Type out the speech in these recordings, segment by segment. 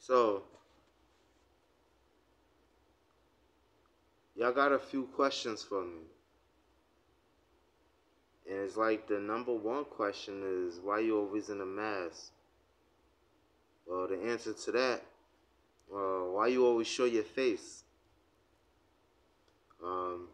So, y'all got a few questions for me. And it's like the number one question is, why you always in a mask? Well, the answer to that, why you always show your face? Um,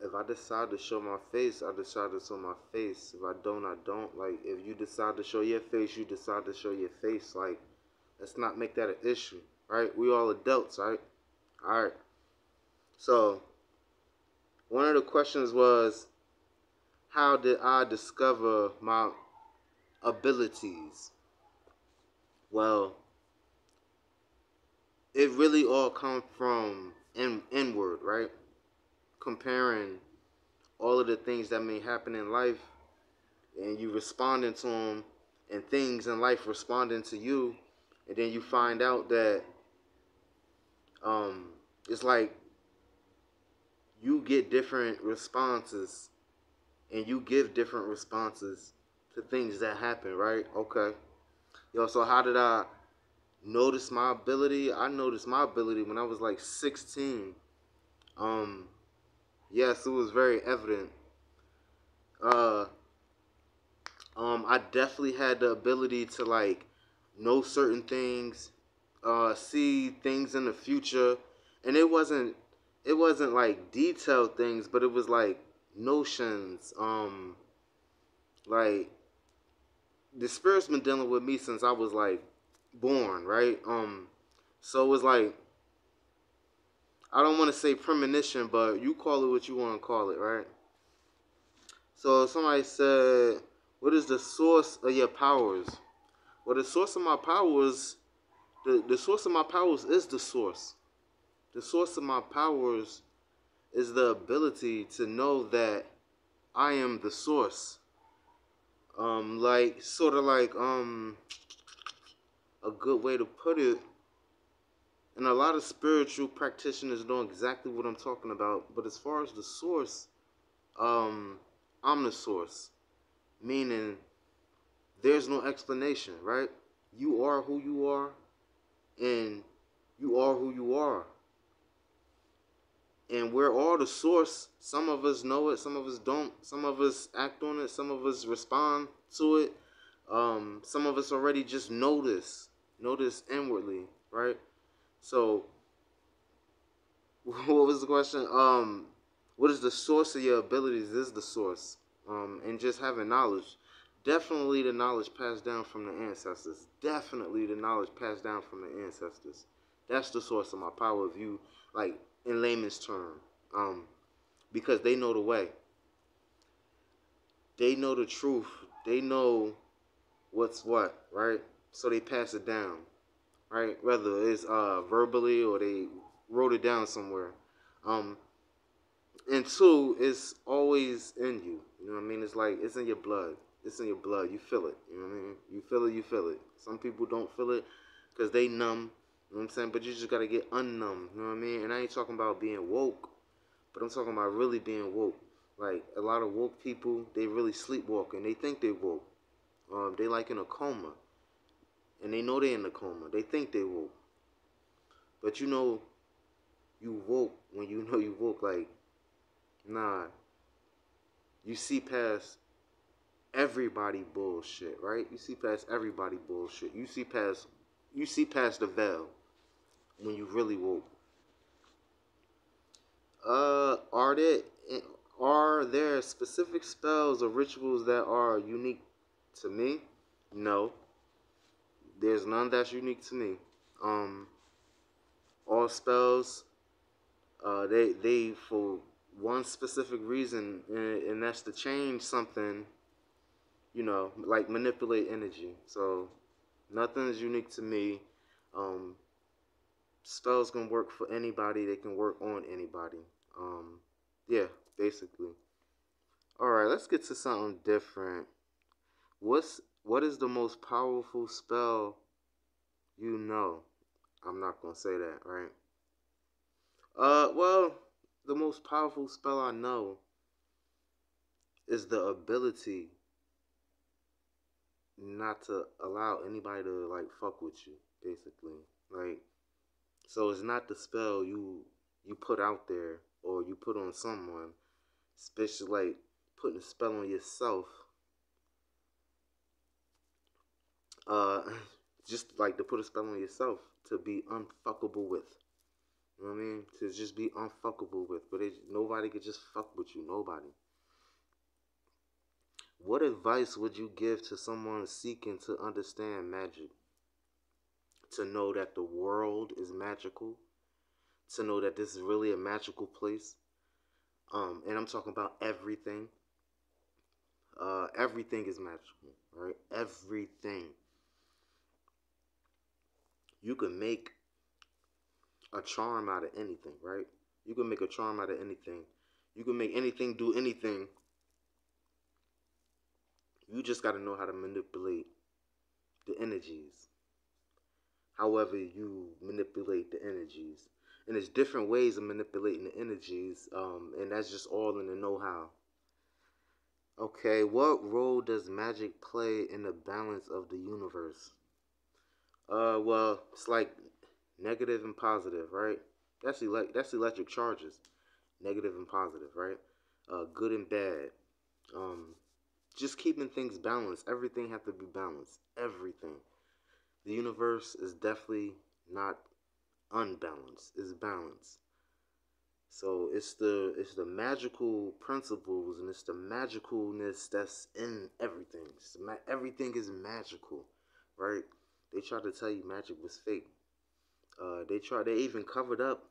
if I decide to show my face, I decide to show my face. If I don't, I don't. Like, if you decide to show your face, you decide to show your face. Like, let's not make that an issue, right? We all adults, right? All right. So, one of the questions was, how did I discover my abilities? Well, it really all comes from inward, right? Comparing all of the things that may happen in life and you responding to them and things in life responding to you, and then you find out that um, it's like you get different responses and you give different responses to things that happen, right? Okay. Yo, so how did I notice my ability? I noticed my ability when I was like 16. Um, yes, it was very evident. Uh, I definitely had the ability to like know certain things, see things in the future, and it wasn't like detailed things, but it was like notions. Like the spirit's been dealing with me since I was like born, right? So it was like, I don't want to say premonition, but you call it what you want to call it, right? So somebody said, "What is the source of your powers?" Well, the source of my powers, the source of my powers is the source. The source of my powers is the ability to know that I am the source. Like sort of like a good way to put it. And a lot of spiritual practitioners know exactly what I'm talking about. But as far as the source, I'm the source, meaning there's no explanation, right? You are who you are, and you are who you are. And we're all the source. Some of us know it, some of us don't. Some of us act on it, some of us respond to it. Some of us already just notice inwardly, right? So, what was the question? What is the source of your abilities? Is the source, and just having knowledge. Definitely the knowledge passed down from the ancestors. Definitely the knowledge passed down from the ancestors. That's the source of my power. If you like, in layman's term, because they know the way. They know the truth. They know what's what, right? So they pass it down, right? Whether it's verbally or they wrote it down somewhere. Um, and two, it's always in you. You know what I mean? It's like it's in your blood. It's in your blood. You feel it. You know what I mean? You feel it. You feel it. Some people don't feel it because they numb. You know what I'm saying? But you just gotta get unnumb. You know what I mean? And I ain't talking about being woke, but I'm talking about really being woke. Like a lot of woke people, they really sleepwalking. They think they woke. They like in a coma, and they know they in a coma. They think they woke, but you know you woke when you know you woke. Like, nah, you see past everybody bullshit, right? You see past everybody bullshit. You see past the veil when you really woke. Are there specific spells or rituals that are unique to me? No, there's none that's unique to me. Um, all spells, they for one specific reason, and that's to change something. Like manipulate energy. So nothing is unique to me. Um, spells can work for anybody. They can work on anybody. Yeah, basically. All right, let's get to something different. What is the most powerful spell you know? I'm not gonna say that, right? Well, the most powerful spell I know is the ability not to allow anybody to like fuck with you, basically. Like, so it's not the spell you put out there or you put on someone, especially like putting a spell on yourself. Uh, just like to put a spell on yourself to be unfuckable with. You know what I mean? To just be unfuckable with, but nobody could just fuck with you. Nobody. What advice would you give to someone seeking to understand magic? To know that the world is magical, to know that this is really a magical place. And I'm talking about everything. Everything is magical, right? Everything. You can make a charm out of anything, right? You can make a charm out of anything. You can make anything do anything. You just got to know how to manipulate the energies. However, you manipulate the energies. And there's different ways of manipulating the energies, and that's just all in the know-how. Okay, what role does magic play in the balance of the universe? Well, it's like negative and positive, right? That's electric charges, negative and positive, right? Good and bad. Um, just keeping things balanced. Everything have to be balanced. Everything. The universe is definitely not unbalanced. It's balanced. So it's the magical principles and it's the magicalness that's in everything. Everything is magical, right? They tried to tell you magic was fake. They even covered up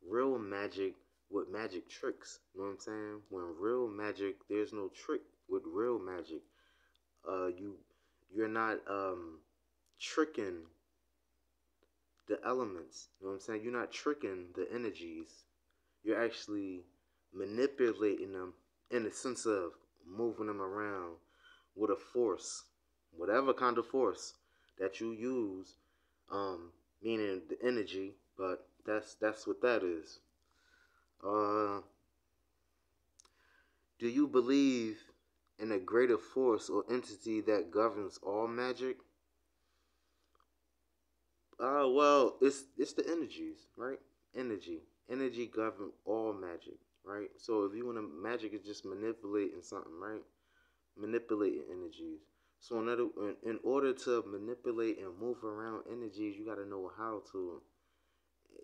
real magic with magic tricks. You know what I'm saying? When real magic, there's no trick with real magic. You're not tricking the elements. You know what I'm saying? You're not tricking the energies. You're actually manipulating them in the sense of moving them around with a force, whatever kind of force that you use, meaning the energy. But that's what that is. Uh, do you believe in a greater force or entity that governs all magic? Well, it's the energies, right? Energy govern all magic, right? So if you want to, magic is just manipulating something, right? Manipulating energies. So in order to manipulate and move around energies, you got to know how to.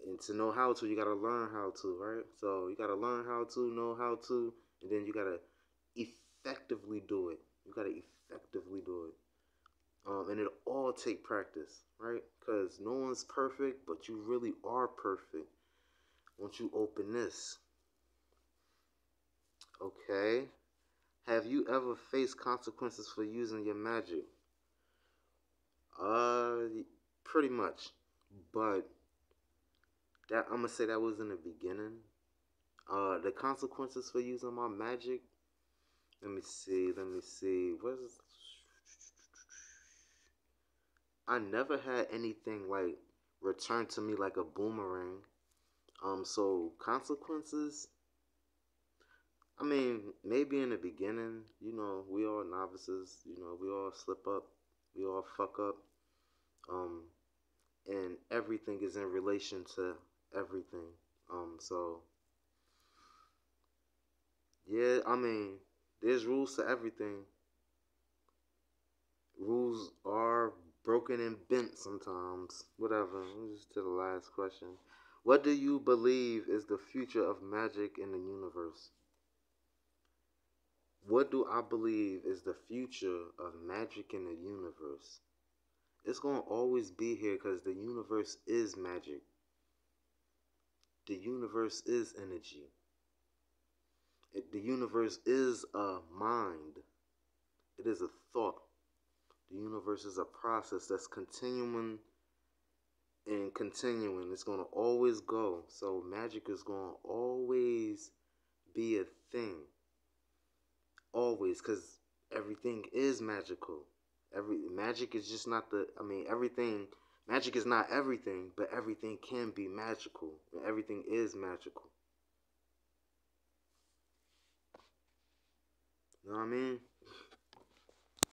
And to know how to, you got to learn how to, right? So you got to learn how to, know how to, and then you got to effectively do it. You got to effectively do it. And it all take practice, right? Because no one's perfect, but you really are perfect once you open this. Okay. Have you ever faced consequences for using your magic? Uh, Pretty much. But that I'm gonna say that was in the beginning. The consequences for using my magic. Let me see. Let me see. I never had anything like return to me like a boomerang. So consequences. I mean, maybe in the beginning, we all novices. We all slip up, we all fuck up. Um, and everything is in relation to everything. So yeah, I mean, there's rules to everything. Rules are broken and bent sometimes. Whatever. Let's to the last question. What do you believe is the future of magic in the universe? What do I believe is the future of magic in the universe? It's going to always be here because the universe is magic. The universe is energy. The universe is a mind. It is a thought. The universe is a process that's continuing and continuing. It's going to always go. So magic is going to always be a thing. Always, because everything is magical. Magic is just not everything. Magic is not everything, but everything can be magical. And everything is magical. You know what I mean?